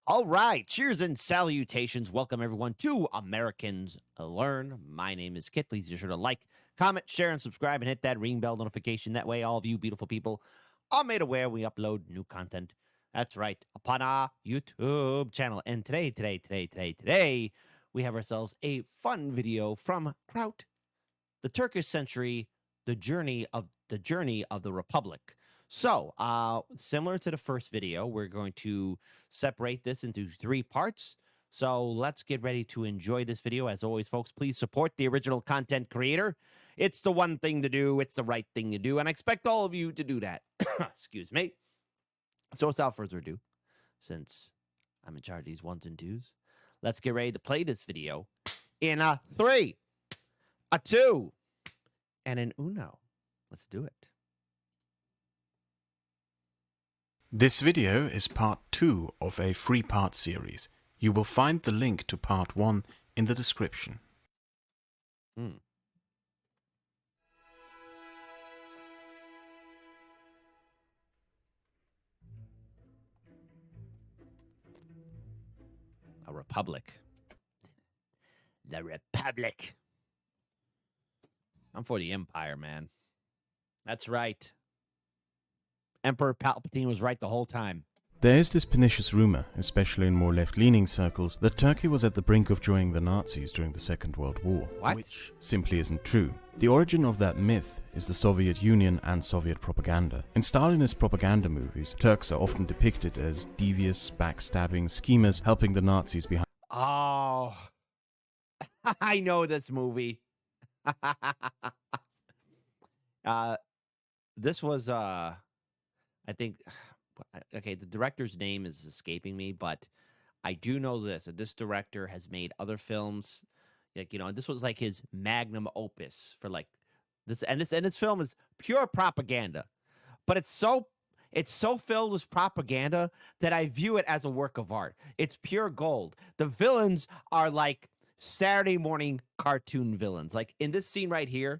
All right, cheers and salutations. Welcome everyone to Americans Learn. My name is Kit. Please be sure to like, comment, share, and subscribe and hit that ring bell notification. That way, all of you beautiful people are made aware we upload new content. That's right, upon our YouTube channel. And today, we have ourselves a fun video from Kraut, the Turkish century, the journey of the Republic. So, similar to the first video, we're going to separate this into 3 parts. So let's get ready to enjoy this video. As always, folks, please support the original content creator. It's the one thing to do. It's the right thing to do. And I expect all of you to do that. Excuse me. So without further ado, since I'm in charge of these ones and twos, let's get ready to play this video in a 3, a 2, and an uno. Let's do it. This video is part 2 of a 3-part series. You will find the link to part 1 in the description. A republic. The Republic. I'm for the Empire, man. That's right. Emperor Palpatine was right the whole time. There is this pernicious rumor, especially in more left-leaning circles, that Turkey was at the brink of joining the Nazis during the Second World War. What? Which simply isn't true. The origin of that myth is the Soviet Union and Soviet propaganda. In Stalinist propaganda movies, Turks are often depicted as devious, backstabbing schemers helping the Nazis behind. Oh, I know this movie. This was, I think, okay, the director's name is escaping me, but I do know this, that this director has made other films, like, and this was like his magnum opus for like this, and this film is pure propaganda, but it's so filled with propaganda that I view it as a work of art. It's pure gold. The villains are like Saturday morning cartoon villains. Like in this scene right here,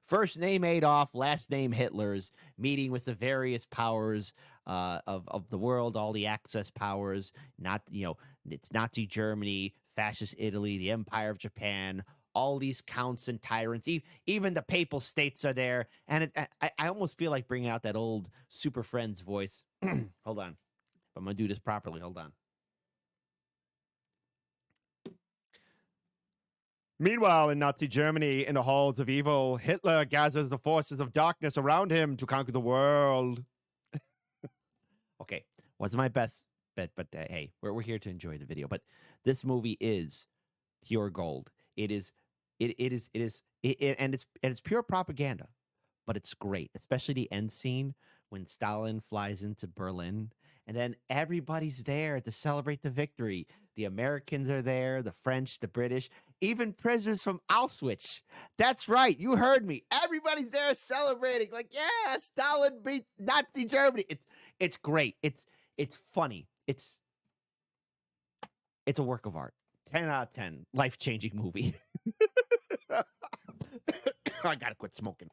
first name Adolf, last name Hitler's meeting with the various powers of the world, all the Axis powers, it's Nazi Germany, fascist Italy, the Empire of Japan, all these counts and tyrants, even the Papal States are there. And I almost feel like bringing out that old Super Friends voice. Hold on. If I'm going to do this properly, hold on. Meanwhile, in Nazi Germany, in the halls of evil, Hitler gathers the forces of darkness around him to conquer the world. Okay, wasn't my best bet, but hey, we're here to enjoy the video. But this movie is pure gold. And it's pure propaganda, but it's great, especially the end scene when Stalin flies into Berlin. And then everybody's there to celebrate the victory. The Americans are there, the French, the British, even prisoners from Auschwitz. That's right. You heard me. Everybody's there celebrating. Like, yeah, Stalin beat Nazi Germany. It's great. It's funny. It's a work of art. 10 out of 10. Life-changing movie. I gotta quit smoking.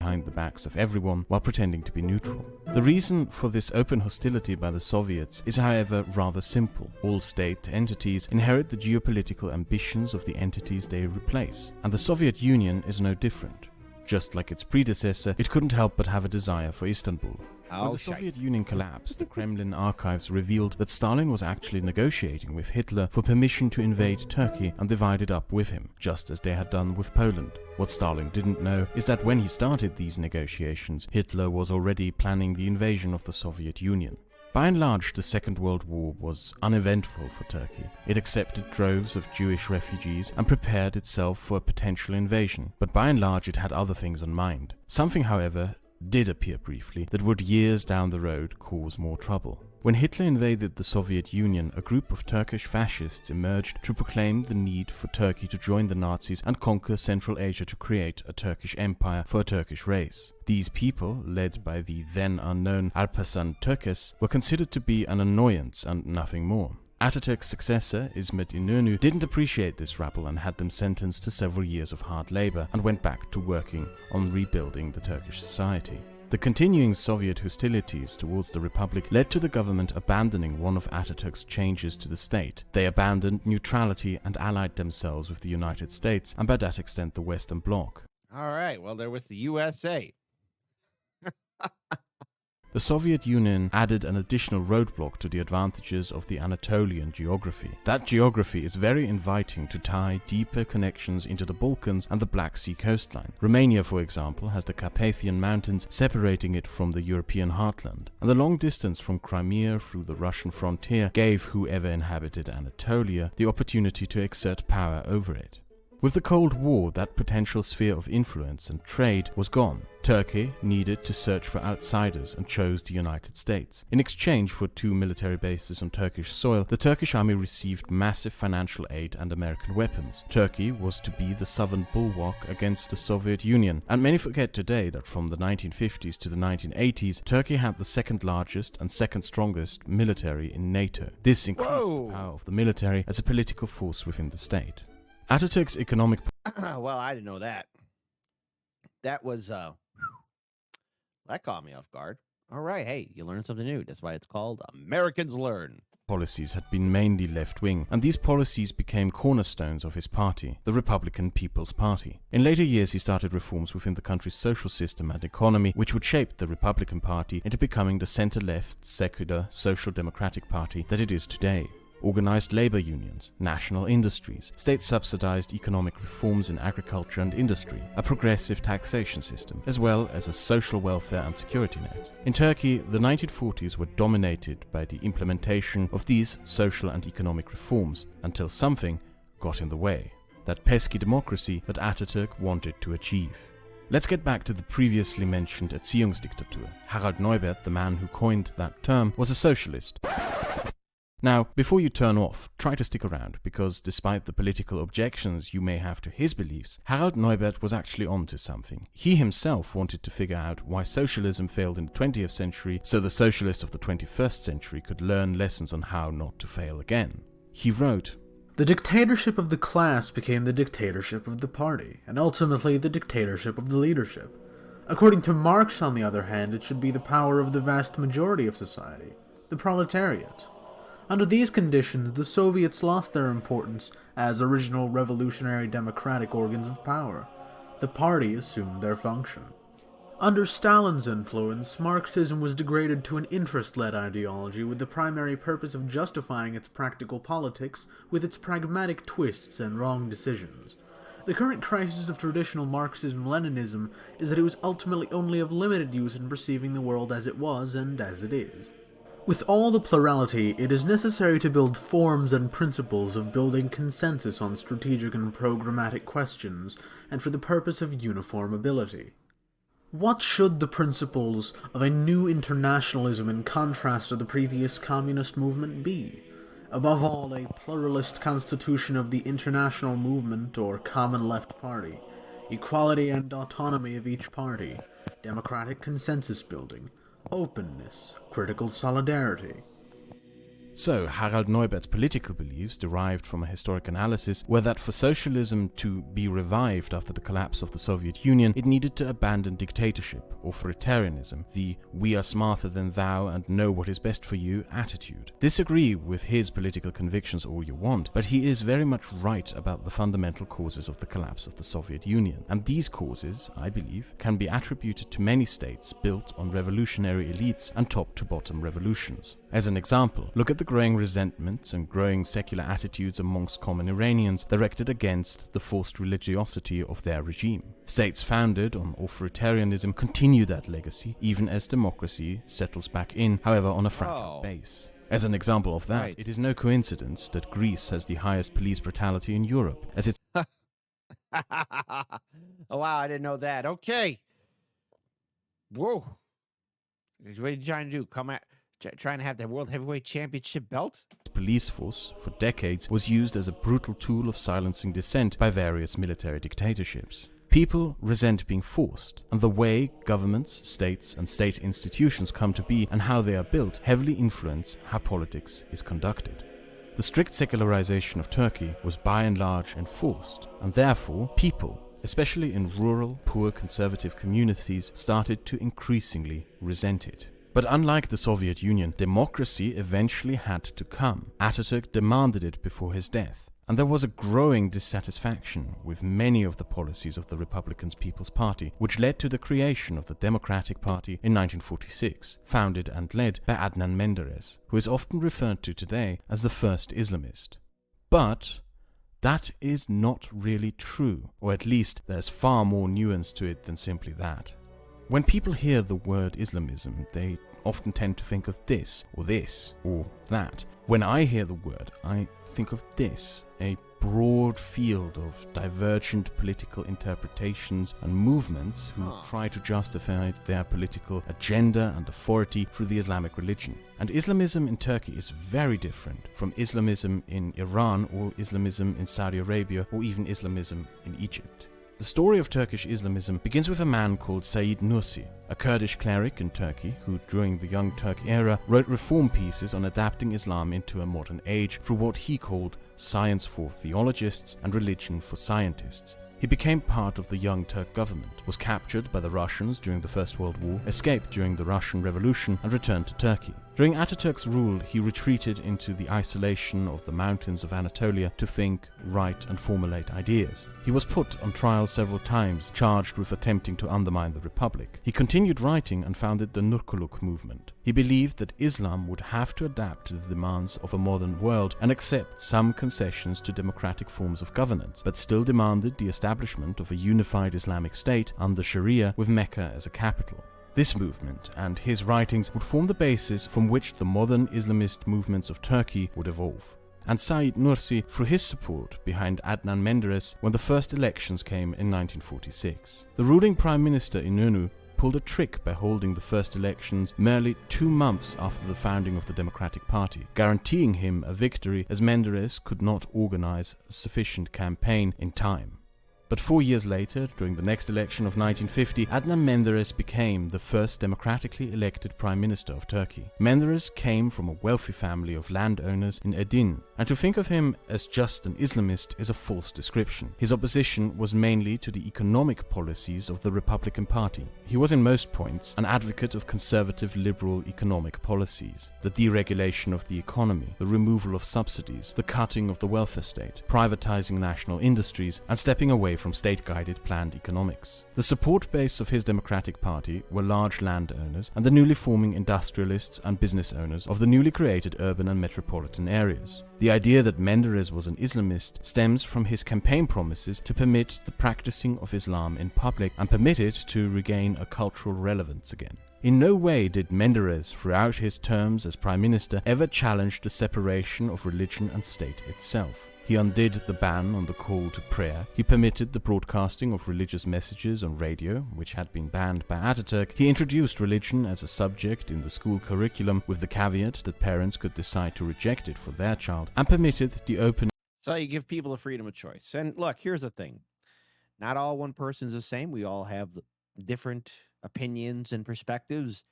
Behind the backs of everyone while pretending to be neutral. The reason for this open hostility by the Soviets is, however, rather simple. All state entities inherit the geopolitical ambitions of the entities they replace, and the Soviet Union is no different. Just like its predecessor, it couldn't help but have a desire for Istanbul. When the Soviet Union collapsed, the Kremlin archives revealed that Stalin was actually negotiating with Hitler for permission to invade Turkey and divide it up with him, just as they had done with Poland. What Stalin didn't know is that when he started these negotiations, Hitler was already planning the invasion of the Soviet Union. By and large, the Second World War was uneventful for Turkey. It accepted droves of Jewish refugees and prepared itself for a potential invasion, but by and large it had other things in mind. Something, however, did appear briefly that would years down the road cause more trouble. When Hitler invaded the Soviet Union, a group of Turkish fascists emerged to proclaim the need for Turkey to join the Nazis and conquer Central Asia to create a Turkish empire for a Turkish race. These people, led by the then unknown Alparslan Türkes, were considered to be an annoyance and nothing more. Ataturk's successor, İsmet İnönü, didn't appreciate this rabble and had them sentenced to several years of hard labor and went back to working on rebuilding the Turkish society. The continuing Soviet hostilities towards the Republic led to the government abandoning one of Ataturk's changes to the state. They abandoned neutrality and allied themselves with the United States and by that extent the Western Bloc. All right, well, there was the USA. The Soviet Union added an additional roadblock to the advantages of the Anatolian geography. That geography is very inviting to tie deeper connections into the Balkans and the Black Sea coastline. Romania, for example, has the Carpathian Mountains separating it from the European heartland, and the long distance from Crimea through the Russian frontier gave whoever inhabited Anatolia the opportunity to exert power over it. With the Cold War, that potential sphere of influence and trade was gone. Turkey needed to search for outsiders and chose the United States. In exchange for 2 military bases on Turkish soil, the Turkish army received massive financial aid and American weapons. Turkey was to be the southern bulwark against the Soviet Union, and many forget today that from the 1950s to the 1980s, Turkey had the second largest and second strongest military in NATO. This increased the power of the military as a political force within the state. Ataturk's economic... Well, I didn't know that. That was, that caught me off guard. All right, hey, you learned something new. That's why it's called Americans Learn. Policies had been mainly left-wing, and these policies became cornerstones of his party, the Republican People's Party. In later years, he started reforms within the country's social system and economy, which would shape the Republican Party into becoming the center-left, secular, social democratic party that it is today. Organized labor unions, national industries, state-subsidized economic reforms in agriculture and industry, a progressive taxation system, as well as a social welfare and security net. In Turkey, the 1940s were dominated by the implementation of these social and economic reforms until something got in the way. That pesky democracy that Ataturk wanted to achieve. Let's get back to the previously mentioned Erziehungsdiktatur. Harald Neubert, the man who coined that term, was a socialist. Now, before you turn off, try to stick around, because despite the political objections you may have to his beliefs, Harald Neubert was actually onto something. He himself wanted to figure out why socialism failed in the 20th century, so the socialists of the 21st century could learn lessons on how not to fail again. He wrote, "The dictatorship of the class became the dictatorship of the party, and ultimately the dictatorship of the leadership. According to Marx, on the other hand, it should be the power of the vast majority of society, the proletariat. Under these conditions, the Soviets lost their importance as original revolutionary democratic organs of power. The party assumed their function. Under Stalin's influence, Marxism was degraded to an interest-led ideology with the primary purpose of justifying its practical politics with its pragmatic twists and wrong decisions. The current crisis of traditional Marxism-Leninism is that it was ultimately only of limited use in perceiving the world as it was and as it is. With all the plurality, it is necessary to build forms and principles of building consensus on strategic and programmatic questions, and for the purpose of uniformability. What should the principles of a new internationalism in contrast to the previous communist movement be? Above all, a pluralist constitution of the international movement or common left party, equality and autonomy of each party, democratic consensus building, openness, critical solidarity. So, Harald Neubert's political beliefs, derived from a historic analysis, were that for socialism to be revived after the collapse of the Soviet Union, it needed to abandon dictatorship, authoritarianism, the "we are smarter than thou and know what is best for you" attitude. Disagree with his political convictions all you want, but he is very much right about the fundamental causes of the collapse of the Soviet Union. And these causes, I believe, can be attributed to many states built on revolutionary elites and top-to-bottom revolutions. As an example, look at the growing resentments and growing secular attitudes amongst common Iranians directed against the forced religiosity of their regime. States founded on authoritarianism continue that legacy, even as democracy settles back in, however on a fragile base. As an example of that, It is no coincidence that Greece has the highest police brutality in Europe, as it's... Oh, wow, I didn't know that. Okay. Whoa. What are you trying to do? Trying to have the World Heavyweight Championship belt? Police force, for decades, was used as a brutal tool of silencing dissent by various military dictatorships. People resent being forced, and the way governments, states, and state institutions come to be and how they are built heavily influence how politics is conducted. The strict secularization of Turkey was by and large enforced, and therefore people, especially in rural, poor conservative communities, started to increasingly resent it. But unlike the Soviet Union, democracy eventually had to come. Ataturk demanded it before his death. And there was a growing dissatisfaction with many of the policies of the Republican People's Party, which led to the creation of the Democratic Party in 1946, founded and led by Adnan Menderes, who is often referred to today as the first Islamist. But that is not really true, or at least there's far more nuance to it than simply that. When people hear the word Islamism, they often tend to think of this, or that. When I hear the word, I think of this, a broad field of divergent political interpretations and movements who try to justify their political agenda and authority through the Islamic religion. And Islamism in Turkey is very different from Islamism in Iran or Islamism in Saudi Arabia or even Islamism in Egypt. The story of Turkish Islamism begins with a man called Said Nursi, a Kurdish cleric in Turkey who, during the Young Turk era, wrote reform pieces on adapting Islam into a modern age through what he called science for theologists and religion for scientists. He became part of the Young Turk government, was captured by the Russians during the First World War, escaped during the Russian Revolution, and returned to Turkey. During Ataturk's rule, he retreated into the isolation of the mountains of Anatolia to think, write, and formulate ideas. He was put on trial several times, charged with attempting to undermine the Republic. He continued writing and founded the Nurkuluk movement. He believed that Islam would have to adapt to the demands of a modern world and accept some concessions to democratic forms of governance, but still demanded the establishment of a unified Islamic state under Sharia with Mecca as a capital. This movement and his writings would form the basis from which the modern Islamist movements of Turkey would evolve. And Said Nursi threw his support behind Adnan Menderes when the first elections came in 1946. The ruling Prime Minister İnönü pulled a trick by holding the first elections merely 2 months after the founding of the Democratic Party, guaranteeing him a victory as Menderes could not organize a sufficient campaign in time. But 4 years later, during the next election of 1950, Adnan Menderes became the first democratically elected Prime Minister of Turkey. Menderes came from a wealthy family of landowners in Edirne, and to think of him as just an Islamist is a false description. His opposition was mainly to the economic policies of the Republican Party. He was in most points an advocate of conservative liberal economic policies, the deregulation of the economy, the removal of subsidies, the cutting of the welfare state, privatizing national industries, and stepping away from state-guided planned economics. The support base of his Democratic Party were large landowners and the newly forming industrialists and business owners of the newly created urban and metropolitan areas. The idea that Menderes was an Islamist stems from his campaign promises to permit the practicing of Islam in public and permit it to regain a cultural relevance again. In no way did Menderes, throughout his terms as Prime Minister, ever challenge the separation of religion and state itself. He undid the ban on the call to prayer. He permitted the broadcasting of religious messages on radio, which had been banned by Ataturk. He introduced religion as a subject in the school curriculum with the caveat that parents could decide to reject it for their child, and permitted the open... So you give people the freedom of choice. And look, here's the thing. Not all one person's the same. We all have different opinions and perspectives.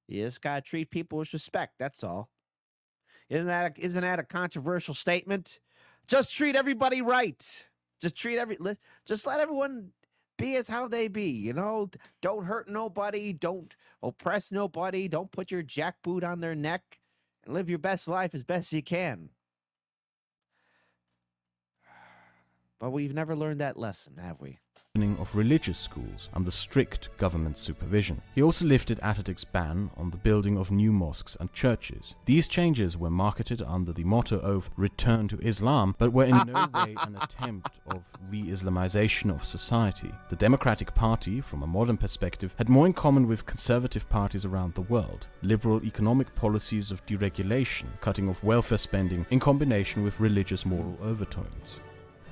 You just got to treat people with respect. That's all. Isn't that a controversial statement? Just treat everybody right. Just let everyone be as how they be, you know? Don't hurt nobody. Don't oppress nobody. Don't put your jackboot on their neck, and live your best life as best you can. But we've never learned that lesson, have we? Of religious schools under strict government supervision. He also lifted Ataturk's ban on the building of new mosques and churches. These changes were marketed under the motto of "Return to Islam," but were in no way an attempt of re-Islamization of society. The Democratic Party, from a modern perspective, had more in common with conservative parties around the world. Liberal economic policies of deregulation, cutting off welfare spending, in combination with religious moral overtones.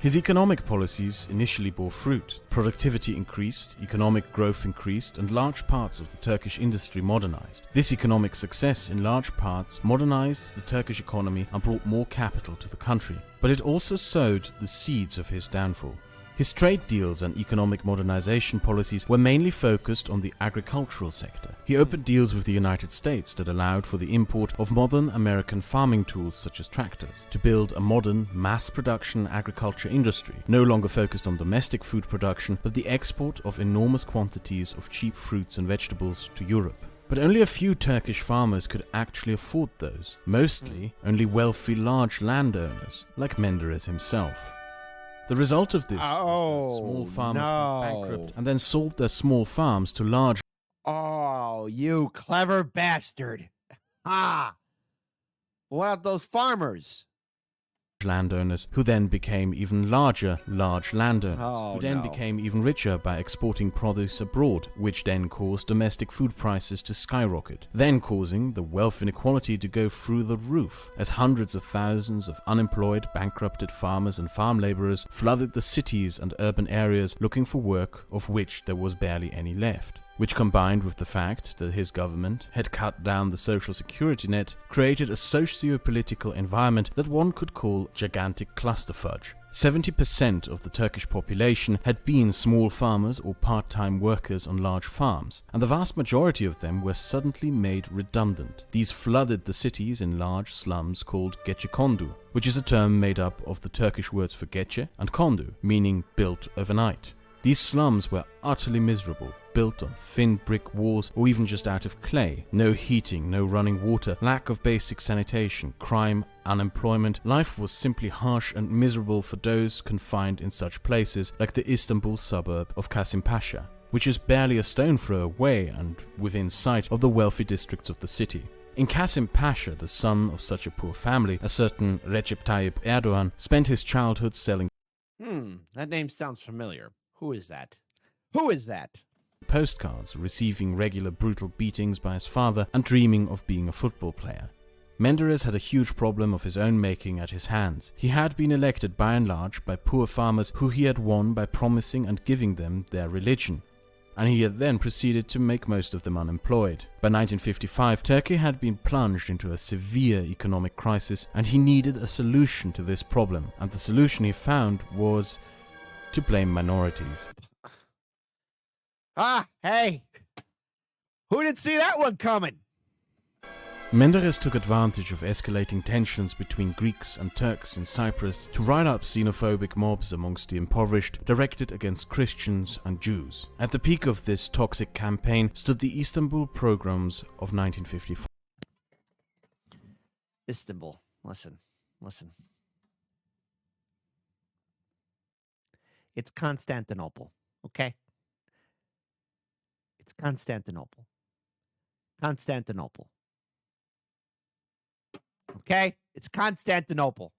His economic policies initially bore fruit. Productivity increased, economic growth increased, and large parts of the Turkish industry modernized. This economic success in large parts modernized the Turkish economy and brought more capital to the country. But it also sowed the seeds of his downfall. His trade deals and economic modernization policies were mainly focused on the agricultural sector. He opened deals with the United States that allowed for the import of modern American farming tools such as tractors, to build a modern, mass-production agriculture industry, no longer focused on domestic food production, but the export of enormous quantities of cheap fruits and vegetables to Europe. But only a few Turkish farmers could actually afford those, mostly only wealthy large landowners, like Menderes himself. The result of this was that small farmers went bankrupt and then sold their small farms to large... Oh, you clever bastard. Ah! What about those farmers? Landowners who then became even larger large landowners, who then became even richer by exporting produce abroad, which then caused domestic food prices to skyrocket, then causing the wealth inequality to go through the roof, as hundreds of thousands of unemployed, bankrupted farmers and farm laborers flooded the cities and urban areas looking for work, of which there was barely any left. Which, combined with the fact that his government had cut down the social security net, created a socio-political environment that one could call gigantic clusterfudge. 70% of the Turkish population had been small farmers or part-time workers on large farms, and the vast majority of them were suddenly made redundant. These flooded the cities in large slums called gecekondu, which is a term made up of the Turkish words for gece and kondu, meaning built overnight. These slums were utterly miserable, built on thin brick walls or even just out of clay. No heating, no running water, lack of basic sanitation, crime, unemployment. Life was simply harsh and miserable for those confined in such places like the Istanbul suburb of Kasimpasha, which is barely a stone throw away and within sight of the wealthy districts of the city. In Kasimpasha, the son of such a poor family, a certain Recep Tayyip Erdogan, spent his childhood selling That name sounds familiar. Who is that? Who is that? Postcards, receiving regular brutal beatings by his father and dreaming of being a football player. Menderes had a huge problem of his own making at his hands. He had been elected by and large by poor farmers who he had won by promising and giving them their religion, and he had then proceeded to make most of them unemployed. By 1955, Turkey had been plunged into a severe economic crisis, and he needed a solution to this problem, and the solution he found was to blame minorities. Hey! Who didn't see that one coming? Menderes took advantage of escalating tensions between Greeks and Turks in Cyprus to rile up xenophobic mobs amongst the impoverished, directed against Christians and Jews. At the peak of this toxic campaign stood the Istanbul pogroms of 1954. Istanbul. Listen. It's Constantinople, okay? It's Constantinople. Okay? It's Constantinople.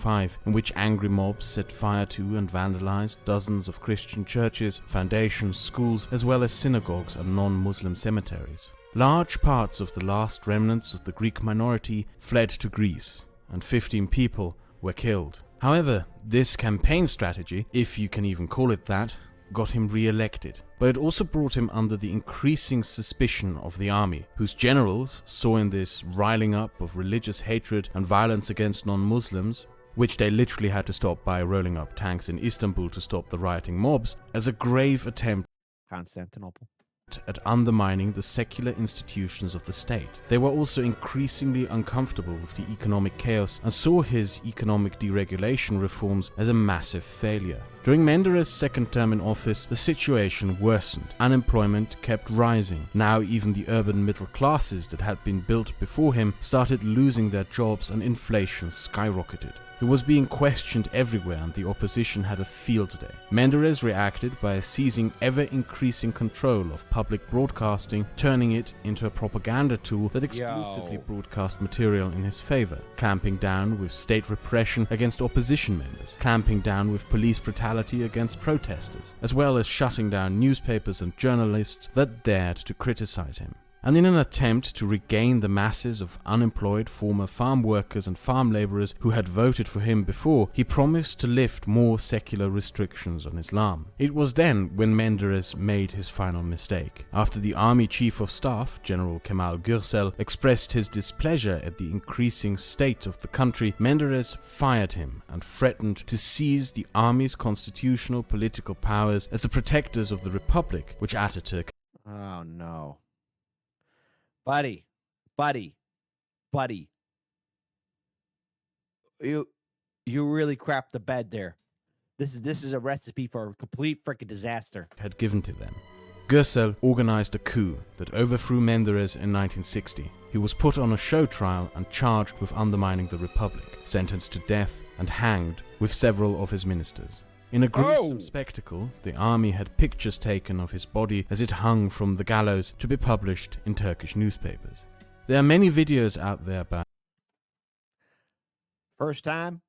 In which angry mobs set fire to and vandalized dozens of Christian churches, foundations, schools, as well as synagogues and non-Muslim cemeteries. Large parts of the last remnants of the Greek minority fled to Greece, and 15 people were killed. However, this campaign strategy, if you can even call it that, got him re-elected, but it also brought him under the increasing suspicion of the army, whose generals saw in this riling up of religious hatred and violence against non-Muslims, which they literally had to stop by rolling up tanks in Istanbul to stop the rioting mobs, as a grave attempt Constantinople. At undermining the secular institutions of the state. They were also increasingly uncomfortable with the economic chaos and saw his economic deregulation reforms as a massive failure. During Menderes' second term in office, the situation worsened. Unemployment kept rising. Now even the urban middle classes that had been built before him started losing their jobs and inflation skyrocketed. He was being questioned everywhere and the opposition had a field day. Menderes reacted by seizing ever-increasing control of public broadcasting, turning it into a propaganda tool that exclusively broadcast material in his favor, clamping down with state repression against opposition members, clamping down with police brutality against protesters, as well as shutting down newspapers and journalists that dared to criticize him. And in an attempt to regain the masses of unemployed former farm workers and farm laborers who had voted for him before, he promised to lift more secular restrictions on Islam. It was then when Menderes made his final mistake. After the army chief of staff, General Kemal Gürsel, expressed his displeasure at the increasing state of the country, Menderes fired him and threatened to seize the army's constitutional political powers as the protectors of the republic, which Ataturk Oh no. buddy, buddy, buddy. You really crapped the bed there. This is a recipe for a complete freaking disaster. Had given to them. Gürsel organized a coup that overthrew Menderes in 1960. He was put on a show trial and charged with undermining the Republic, sentenced to death and hanged with several of his ministers. In a gruesome spectacle, the army had pictures taken of his body as it hung from the gallows to be published in Turkish newspapers. There are many videos out there by First time.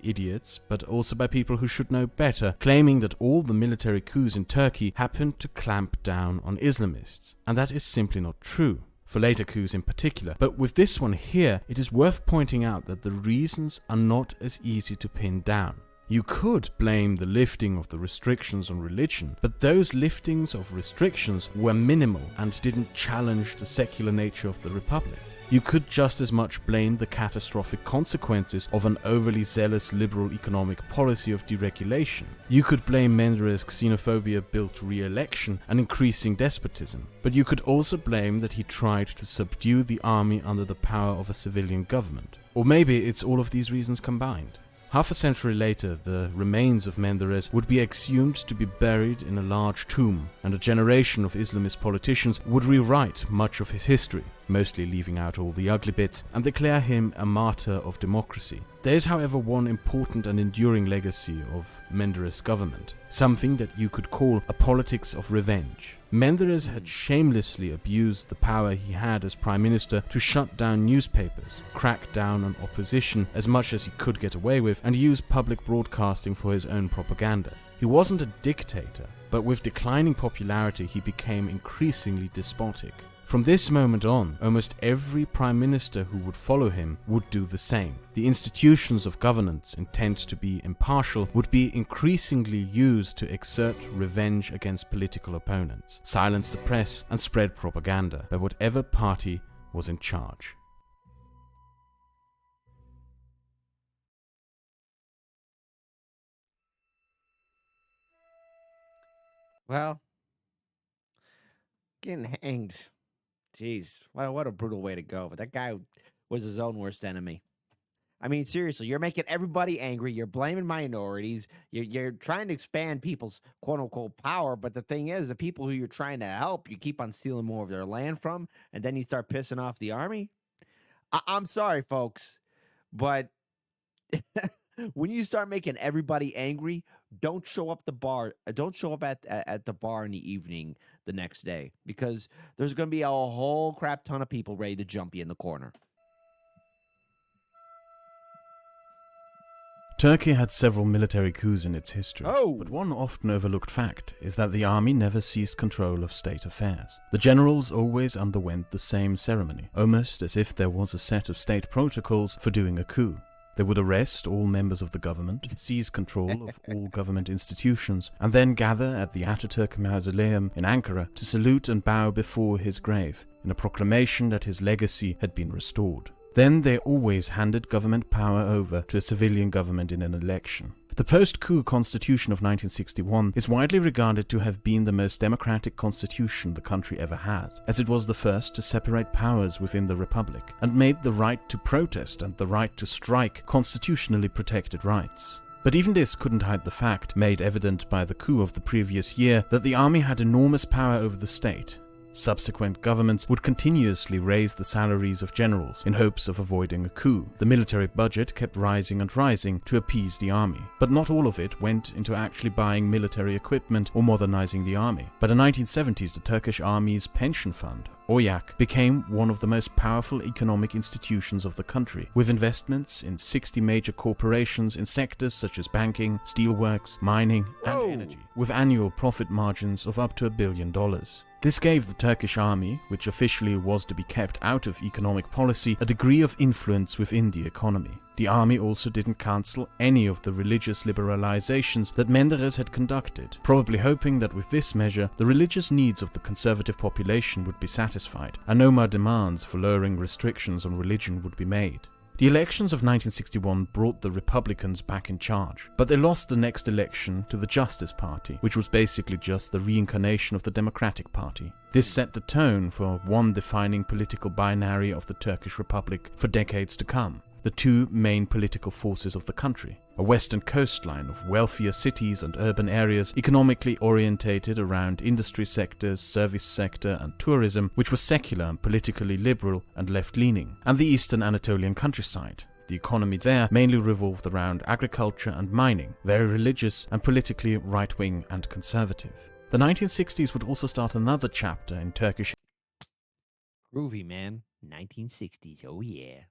Idiots, but also by people who should know better, claiming that all the military coups in Turkey happened to clamp down on Islamists. And that is simply not true, for later coups in particular. But with this one here, it is worth pointing out that the reasons are not as easy to pin down. You could blame the lifting of the restrictions on religion, but those liftings of restrictions were minimal and didn't challenge the secular nature of the Republic. You could just as much blame the catastrophic consequences of an overly zealous liberal economic policy of deregulation. You could blame Menderes' xenophobia-built re-election and increasing despotism. But you could also blame that he tried to subdue the army under the power of a civilian government. Or maybe it's all of these reasons combined. Half a century later, the remains of Menderes would be exhumed to be buried in a large tomb, and a generation of Islamist politicians would rewrite much of his history, mostly leaving out all the ugly bits, and declare him a martyr of democracy. There is, however, one important and enduring legacy of Menderes' government, something that you could call a politics of revenge. Menderes had shamelessly abused the power he had as prime minister to shut down newspapers, crack down on opposition as much as he could get away with, and use public broadcasting for his own propaganda. He wasn't a dictator, but with declining popularity he became increasingly despotic. From this moment on, almost every prime minister who would follow him would do the same. The institutions of governance, intent to be impartial, would be increasingly used to exert revenge against political opponents, silence the press, and spread propaganda by whatever party was in charge. Well, getting hanged. Jeez, what a brutal way to go. But that guy was his own worst enemy. I mean, seriously, you're making everybody angry. You're blaming minorities. You're trying to expand people's quote unquote power. But the thing is, the people who you're trying to help, you keep on stealing more of their land from, and then you start pissing off the army. I'm sorry, folks, but when you start making everybody angry, don't show up the bar. Don't show up at the bar in the evening the next day, because there's going to be a whole crap ton of people ready to jump you in the corner. Turkey had several military coups in its history, but one often overlooked fact is that the army never seized control of state affairs. The generals always underwent the same ceremony, almost as if there was a set of state protocols for doing a coup. They would arrest all members of the government, seize control of all government institutions, and then gather at the Ataturk mausoleum in Ankara to salute and bow before his grave, in a proclamation that his legacy had been restored. Then they always handed government power over to a civilian government in an election. The post-coup constitution of 1961 is widely regarded to have been the most democratic constitution the country ever had, as it was the first to separate powers within the republic, and made the right to protest and the right to strike constitutionally protected rights. But even this couldn't hide the fact, made evident by the coup of the previous year, that the army had enormous power over the state. Subsequent governments would continuously raise the salaries of generals in hopes of avoiding a coup. The military budget kept rising and rising to appease the army, but not all of it went into actually buying military equipment or modernizing the army. By the 1970s, the Turkish army's pension fund, OYAK, became one of the most powerful economic institutions of the country, with investments in 60 major corporations in sectors such as banking, steelworks, mining, and energy, with annual profit margins of up to $1 billion. This gave the Turkish army, which officially was to be kept out of economic policy, a degree of influence within the economy. The army also didn't cancel any of the religious liberalizations that Menderes had conducted, probably hoping that with this measure the religious needs of the conservative population would be satisfied, and no more demands for lowering restrictions on religion would be made. The elections of 1961 brought the Republicans back in charge, but they lost the next election to the Justice Party, which was basically just the reincarnation of the Democratic Party. This set the tone for one defining political binary of the Turkish Republic for decades to come. The two main political forces of the country, a western coastline of wealthier cities and urban areas economically orientated around industry sectors, service sector and tourism, which was secular and politically liberal and left-leaning, and the eastern Anatolian countryside. The economy there mainly revolved around agriculture and mining, very religious and politically right-wing and conservative. The 1960s would also start another chapter in Turkish Groovy, man. 1960s, oh yeah.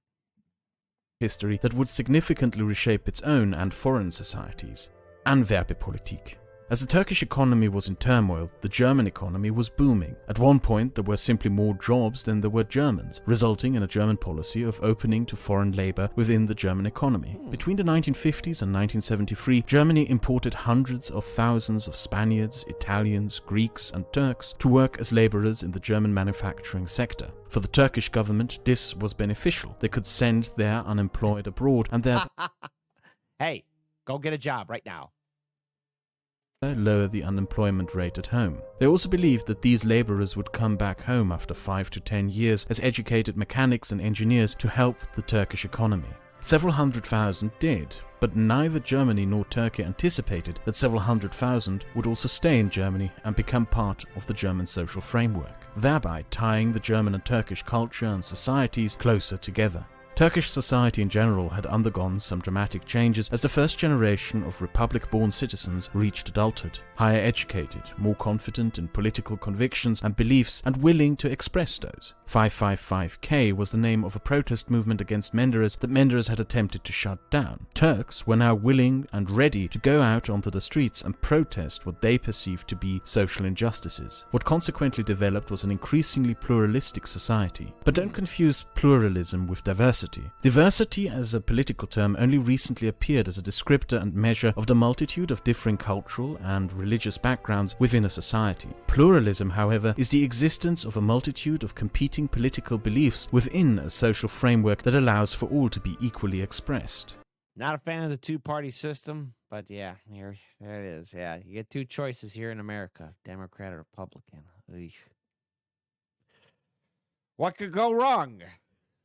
history that would significantly reshape its own and foreign societies. Anwerbepolitik. As the Turkish economy was in turmoil, the German economy was booming. At one point, there were simply more jobs than there were Germans, resulting in a German policy of opening to foreign labor within the German economy. Between the 1950s and 1973, Germany imported hundreds of thousands of Spaniards, Italians, Greeks, and Turks to work as laborers in the German manufacturing sector. For the Turkish government, this was beneficial. They could send their unemployed abroad and their Hey, go get a job right now. lower the unemployment rate at home. They also believed that these laborers would come back home after 5 to 10 years as educated mechanics and engineers to help the Turkish economy. Several hundred thousand did, but neither Germany nor Turkey anticipated that several hundred thousand would also stay in Germany and become part of the German social framework, thereby tying the German and Turkish culture and societies closer together. Turkish society in general had undergone some dramatic changes as the first generation of republic-born citizens reached adulthood, higher educated, more confident in political convictions and beliefs and willing to express those. 555K was the name of a protest movement against Menderes that Menderes had attempted to shut down. Turks were now willing and ready to go out onto the streets and protest what they perceived to be social injustices. What consequently developed was an increasingly pluralistic society. But don't confuse pluralism with diversity. Diversity as a political term only recently appeared as a descriptor and measure of the multitude of differing cultural and religious backgrounds within a society. Pluralism, however, is the existence of a multitude of competing political beliefs within a social framework that allows for all to be equally expressed. Not a fan of the two-party system, but yeah, there it is. Yeah, you get two choices here in America, Democrat or Republican. Eesh. What could go wrong?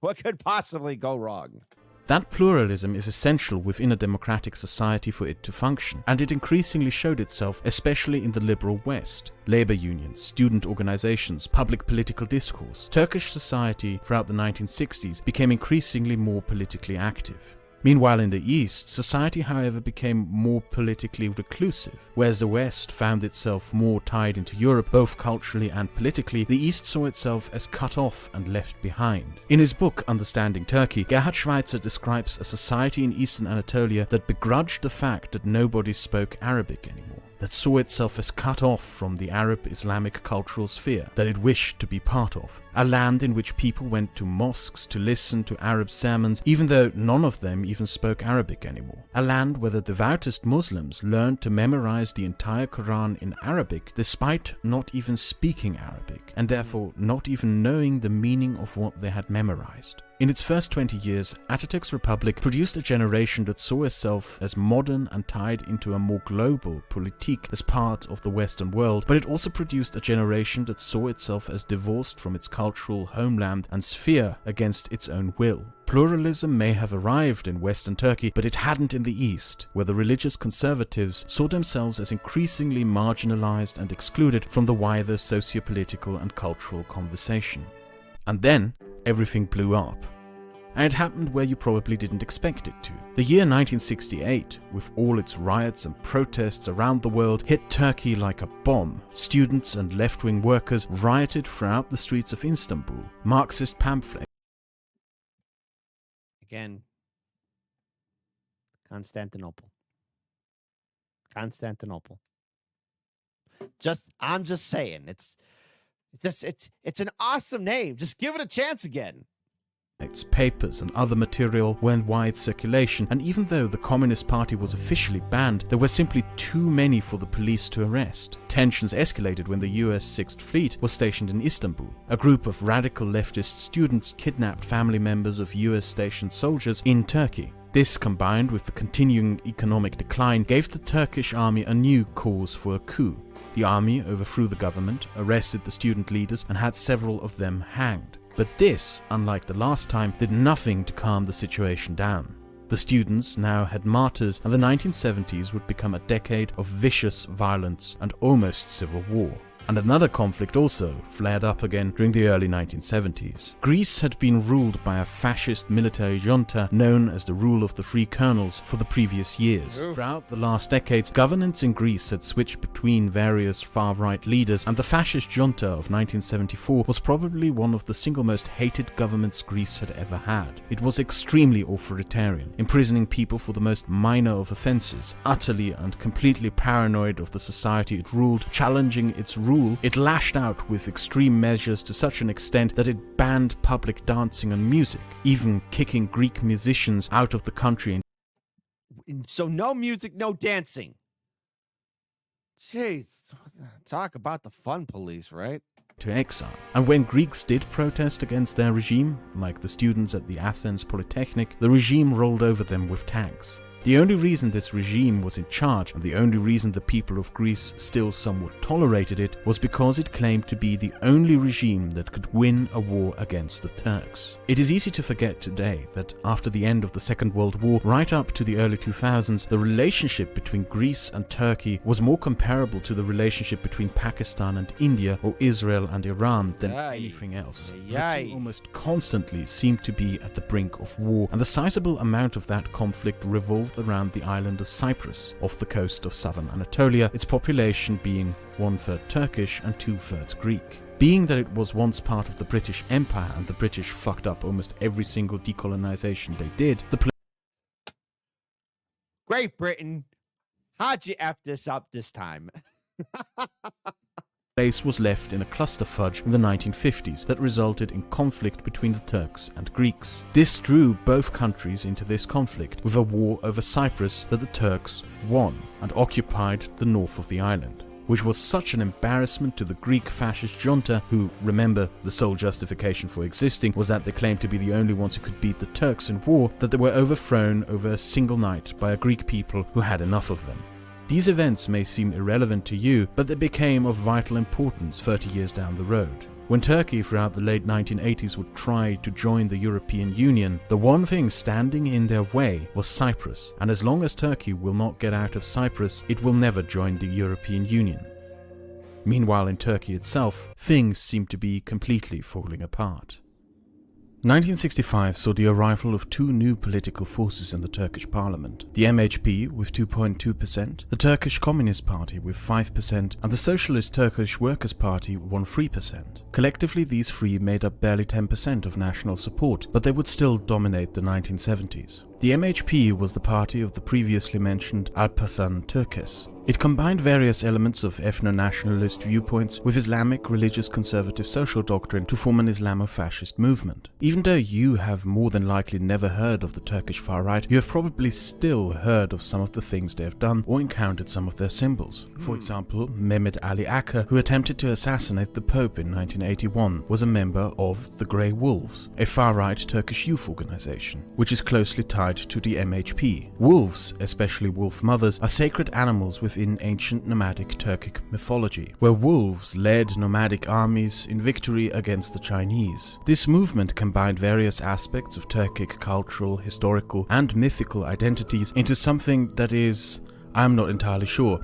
What could possibly go wrong? That pluralism is essential within a democratic society for it to function, and it increasingly showed itself especially in the liberal West. Labor unions, student organizations, public political discourse. Turkish society throughout the 1960s became increasingly more politically active. Meanwhile, in the East, society, however, became more politically reclusive. Whereas the West found itself more tied into Europe, both culturally and politically, the East saw itself as cut off and left behind. In his book, Understanding Turkey, Gerhard Schweitzer describes a society in Eastern Anatolia that begrudged the fact that nobody spoke Arabic anymore, that saw itself as cut off from the Arab-Islamic cultural sphere that it wished to be part of. A land in which people went to mosques to listen to Arab sermons, even though none of them even spoke Arabic anymore. A land where the devoutest Muslims learned to memorize the entire Quran in Arabic, despite not even speaking Arabic, and therefore not even knowing the meaning of what they had memorized. In its first 20 years, Ataturk's republic produced a generation that saw itself as modern and tied into a more global politique as part of the Western world, but it also produced a generation that saw itself as divorced from its cultural homeland and sphere against its own will. Pluralism may have arrived in Western Turkey, but it hadn't in the East, where the religious conservatives saw themselves as increasingly marginalized and excluded from the wider socio-political and cultural conversation. And then, everything blew up. And it happened where you probably didn't expect it to. The year 1968, with all its riots and protests around the world, hit Turkey like a bomb. Students and left-wing workers rioted throughout the streets of Istanbul. Marxist pamphlets. Again, Constantinople. Constantinople. I'm just saying, it's an awesome name. Just give it a chance again. papers and other material were in wide circulation, and even though the Communist Party was officially banned, there were simply too many for the police to arrest. Tensions escalated when the US 6th Fleet was stationed in Istanbul. A group of radical leftist students kidnapped family members of US-stationed soldiers in Turkey. This, combined with the continuing economic decline, gave the Turkish army a new cause for a coup. The army overthrew the government, arrested the student leaders, and had several of them hanged. But this, unlike the last time, did nothing to calm the situation down. The students now had martyrs, and the 1970s would become a decade of vicious violence and almost civil war. And another conflict also flared up again during the early 1970s. Greece had been ruled by a fascist military junta known as the Rule of the Free Colonels for the previous years. Throughout the last decades, governance in Greece had switched between various far-right leaders, and the fascist junta of 1974 was probably one of the single most hated governments Greece had ever had. It was extremely authoritarian, imprisoning people for the most minor of offenses, utterly and completely paranoid of the society it ruled, challenging its rule. It lashed out with extreme measures to such an extent that it banned public dancing and music, even kicking Greek musicians out of the country. So no music, no dancing. Jeez, talk about the fun police, right? To exile. And when Greeks did protest against their regime, like the students at the Athens Polytechnic, the regime rolled over them with tanks. The only reason this regime was in charge, and the only reason the people of Greece still somewhat tolerated it, was because it claimed to be the only regime that could win a war against the Turks. It is easy to forget today that after the end of the Second World War, right up to the early 2000s, the relationship between Greece and Turkey was more comparable to the relationship between Pakistan and India or Israel and Iran than anything else. The two almost constantly seemed to be at the brink of war, and the sizable amount of that conflict revolved around the island of Cyprus, off the coast of southern Anatolia, its population being 1/3 Turkish and 2/3 Greek. Being that it was once part of the British Empire and the British fucked up almost every single decolonization they did, the Great Britain, how'd you F this up this time? place was left in a clusterfudge in the 1950s that resulted in conflict between the Turks and Greeks. This drew both countries into this conflict, with a war over Cyprus that the Turks won and occupied the north of the island, which was such an embarrassment to the Greek fascist junta, who, remember, the sole justification for existing was that they claimed to be the only ones who could beat the Turks in war, that they were overthrown over a single night by a Greek people who had enough of them. These events may seem irrelevant to you, but they became of vital importance 30 years down the road. When Turkey throughout the late 1980s would try to join the European Union, the one thing standing in their way was Cyprus, and as long as Turkey will not get out of Cyprus, it will never join the European Union. Meanwhile, in Turkey itself, things seem to be completely falling apart. 1965 saw the arrival of two new political forces in the Turkish parliament, the MHP with 2.2%, the Turkish Communist Party with 5%, and the Socialist Turkish Workers' Party won 3%. Collectively, these three made up barely 10% of national support, but they would still dominate the 1970s. The MHP was the party of the previously mentioned Alparslan Türkeş. It combined various elements of ethno-nationalist viewpoints with Islamic religious conservative social doctrine to form an Islamo-fascist movement. Even though you have more than likely never heard of the Turkish far right, you have probably still heard of some of the things they have done or encountered some of their symbols. For example, Mehmet Ali Aka, who attempted to assassinate the Pope in 1981, was a member of the Grey Wolves, a far-right Turkish youth organization, which is closely tied to the MHP. Wolves, especially wolf mothers, are sacred animals within ancient nomadic Turkic mythology, where wolves led nomadic armies in victory against the Chinese. This movement combined various aspects of Turkic cultural, historical, and mythical identities into something that is, I'm not entirely sure.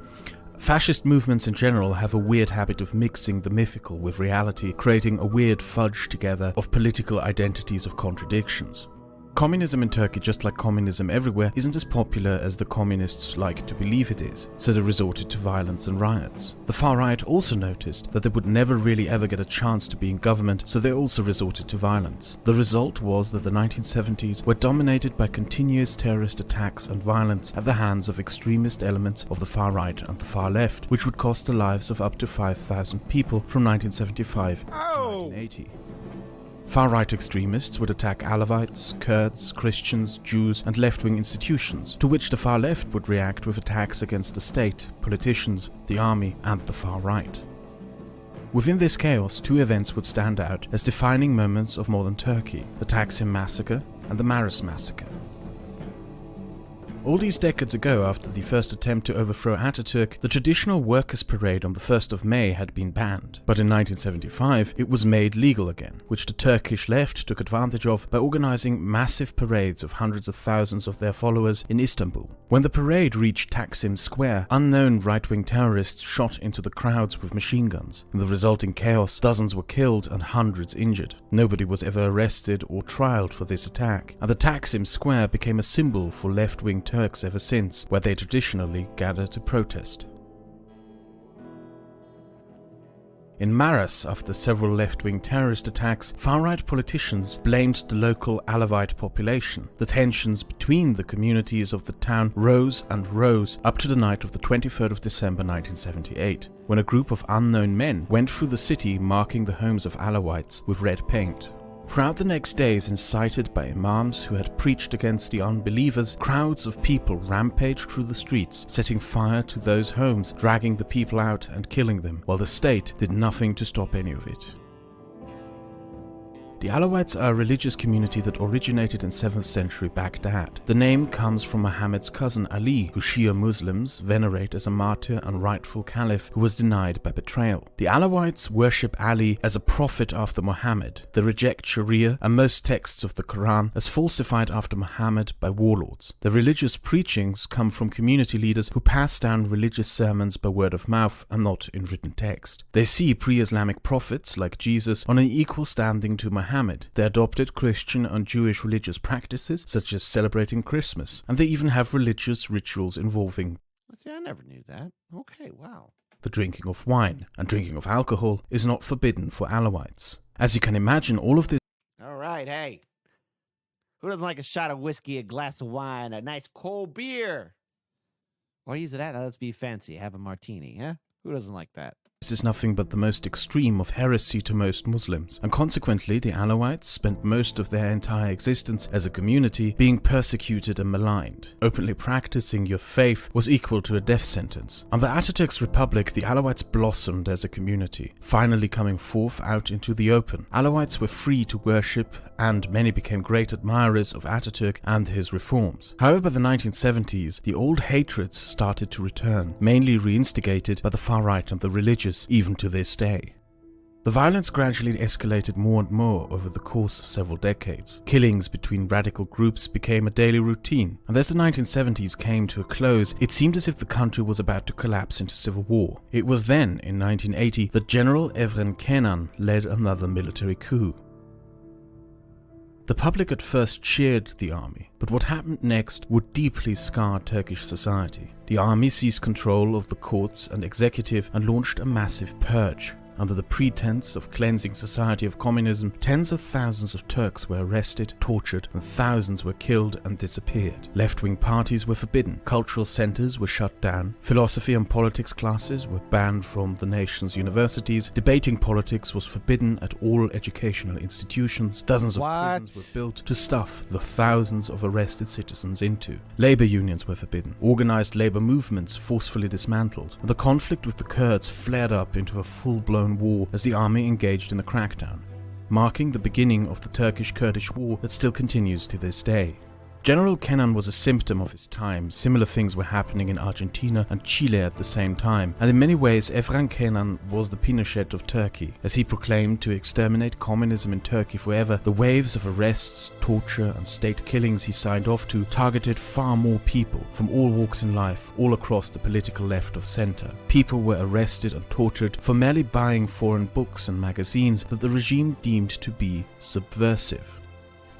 Fascist movements in general have a weird habit of mixing the mythical with reality, creating a weird fudge together of political identities of contradictions. Communism in Turkey, just like communism everywhere, isn't as popular as the communists like to believe it is, so they resorted to violence and riots. The far right also noticed that they would never really ever get a chance to be in government, so they also resorted to violence. The result was that the 1970s were dominated by continuous terrorist attacks and violence at the hands of extremist elements of the far right and the far left, which would cost the lives of up to 5,000 people from 1975 to 1980. Far-right extremists would attack Alawites, Kurds, Christians, Jews, and left-wing institutions, to which the far left would react with attacks against the state, politicians, the army, and the far right. Within this chaos, two events would stand out as defining moments of modern Turkey: the Taksim massacre and the Maras massacre. All these decades ago, after the first attempt to overthrow Ataturk, the traditional workers' parade on the 1st of May had been banned. But in 1975, it was made legal again, which the Turkish left took advantage of by organizing massive parades of hundreds of thousands of their followers in Istanbul. When the parade reached Taksim Square, unknown right-wing terrorists shot into the crowds with machine guns. In the resulting chaos, dozens were killed and hundreds injured. Nobody was ever arrested or trialed for this attack, and the Taksim Square became a symbol for left-wing Turks ever since, where they traditionally gather to protest. In Maras, after several left-wing terrorist attacks, far-right politicians blamed the local Alawite population. The tensions between the communities of the town rose and rose up to the night of the 23rd of December 1978, when a group of unknown men went through the city marking the homes of Alawites with red paint. Throughout the next days, incited by imams who had preached against the unbelievers, crowds of people rampaged through the streets, setting fire to those homes, dragging the people out and killing them, while the state did nothing to stop any of it. The Alawites are a religious community that originated in 7th century Baghdad. The name comes from Muhammad's cousin Ali, who Shia Muslims venerate as a martyr and rightful caliph who was denied by betrayal. The Alawites worship Ali as a prophet after Muhammad. They reject Sharia and most texts of the Quran as falsified after Muhammad by warlords. The religious preachings come from community leaders who pass down religious sermons by word of mouth and not in written text. They see pre-Islamic prophets like Jesus on an equal standing to Muhammad. They adopted Christian and Jewish religious practices, such as celebrating Christmas, and they even have religious rituals involving See, I never knew that. Okay, wow. the drinking of wine, and drinking of alcohol is not forbidden for Alawites. As you can imagine, all of this All right, hey. Who doesn't like a shot of whiskey, a glass of wine, a nice cold beer? Or use that? Let's be fancy. Have a martini, huh? Who doesn't like that? This is nothing but the most extreme of heresy to most Muslims, and consequently the Alawites spent most of their entire existence as a community being persecuted and maligned. Openly practicing your faith was equal to a death sentence. Under Ataturk's republic, the Alawites blossomed as a community, finally coming forth out into the open. Alawites were free to worship, and many became great admirers of Ataturk and his reforms. However, by the 1970s, the old hatreds started to return, mainly reinstigated by the far right and the religious, even to this day. The violence gradually escalated more and more over the course of several decades. Killings between radical groups became a daily routine, and as the 1970s came to a close, it seemed as if the country was about to collapse into civil war. It was then, in 1980, that General Evren Kenan led another military coup. The public at first cheered the army, but what happened next would deeply scar Turkish society. The army seized control of the courts and executive and launched a massive purge. Under the pretense of cleansing society of communism, tens of thousands of Turks were arrested, tortured, and thousands were killed and disappeared. Left-wing parties were forbidden, cultural centers were shut down, philosophy and politics classes were banned from the nation's universities, debating politics was forbidden at all educational institutions, dozens of prisons were built to stuff the thousands of arrested citizens into. Labor unions were forbidden, organized labor movements forcefully dismantled, and the conflict with the Kurds flared up into a full-blown war as the army engaged in a crackdown, marking the beginning of the Turkish-Kurdish war that still continues to this day. General Kenan was a symptom of his time. Similar things were happening in Argentina and Chile at the same time, and in many ways Evren Kenan was the Pinochet of Turkey. As he proclaimed to exterminate communism in Turkey forever, the waves of arrests, torture and state killings he signed off to targeted far more people from all walks in life, all across the political left of center. People were arrested and tortured for merely buying foreign books and magazines that the regime deemed to be subversive.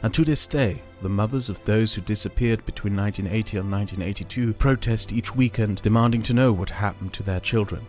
And to this day, the mothers of those who disappeared between 1980 and 1982 protest each weekend, demanding to know what happened to their children.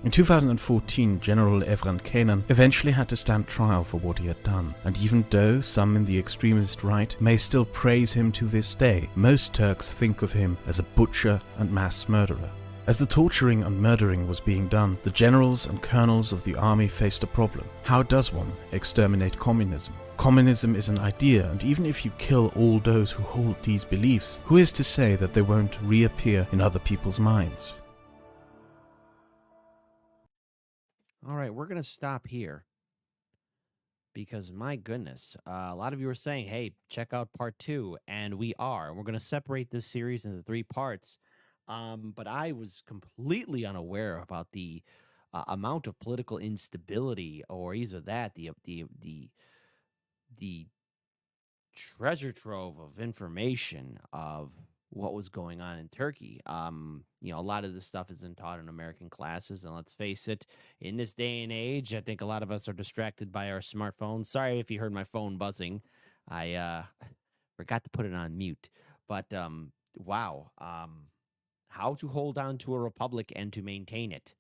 In 2014, General Evren Kenan eventually had to stand trial for what he had done, and even though some in the extremist right may still praise him to this day, most Turks think of him as a butcher and mass murderer. As the torturing and murdering was being done, the generals and colonels of the army faced a problem. How does one exterminate communism? Communism is an idea, and even if you kill all those who hold these beliefs, who is to say that they won't reappear in other people's minds? All right, we're going to stop here because, my goodness, a lot of you are saying, hey, check out part 2, and we are. And we're going to separate this series into 3 parts. But I was completely unaware about the amount of political instability, or either that, the treasure trove of information of what was going on in Turkey. A lot of this stuff isn't taught in American classes, and let's face it, in this day and age, I think a lot of us are distracted by our smartphones. Sorry if you heard my phone buzzing. I forgot to put it on mute. But wow, how to hold on to a republic and to maintain it.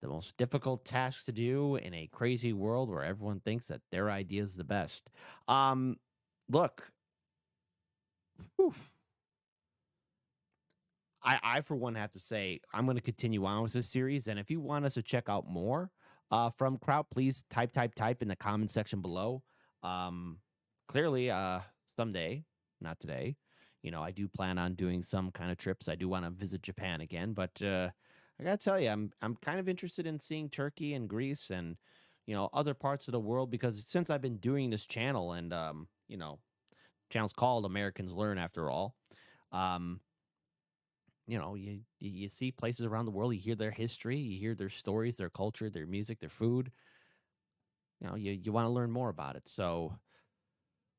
The most difficult task to do in a crazy world where everyone thinks that their idea is the best. Look, whew, I for one have to say I'm going to continue on with this series, and if you want us to check out more from Kraut, please type in the comment section below. Clearly, someday, not today, I do plan on doing some kind of trips. I do want to visit Japan again, but I gotta tell you, I'm kind of interested in seeing Turkey and Greece and other parts of the world, because since I've been doing this channel, and channel's called Americans Learn after all. You see places around the world, you hear their history, you hear their stories, their culture, their music, their food. You want to learn more about it. So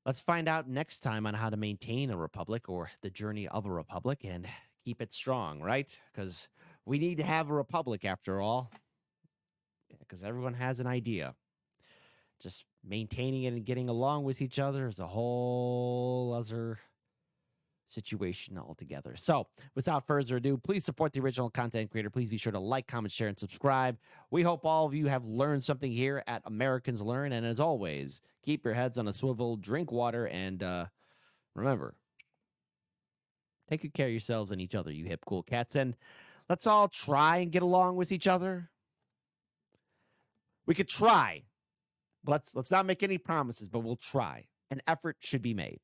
let's find out next time on how to maintain a republic, or the journey of a republic, and keep it strong, right? Because we need to have a republic after all, because everyone has an idea. Just maintaining it and getting along with each other is a whole other situation altogether. So, without further ado, please support the original content creator. Please be sure to like, comment, share, and subscribe. We hope all of you have learned something here at Americans Learn. And as always, keep your heads on a swivel, drink water, and remember, take good care of yourselves and each other, you hip, cool cats. And let's all try and get along with each other. We could try. Let's not make any promises, but we'll try. An effort should be made.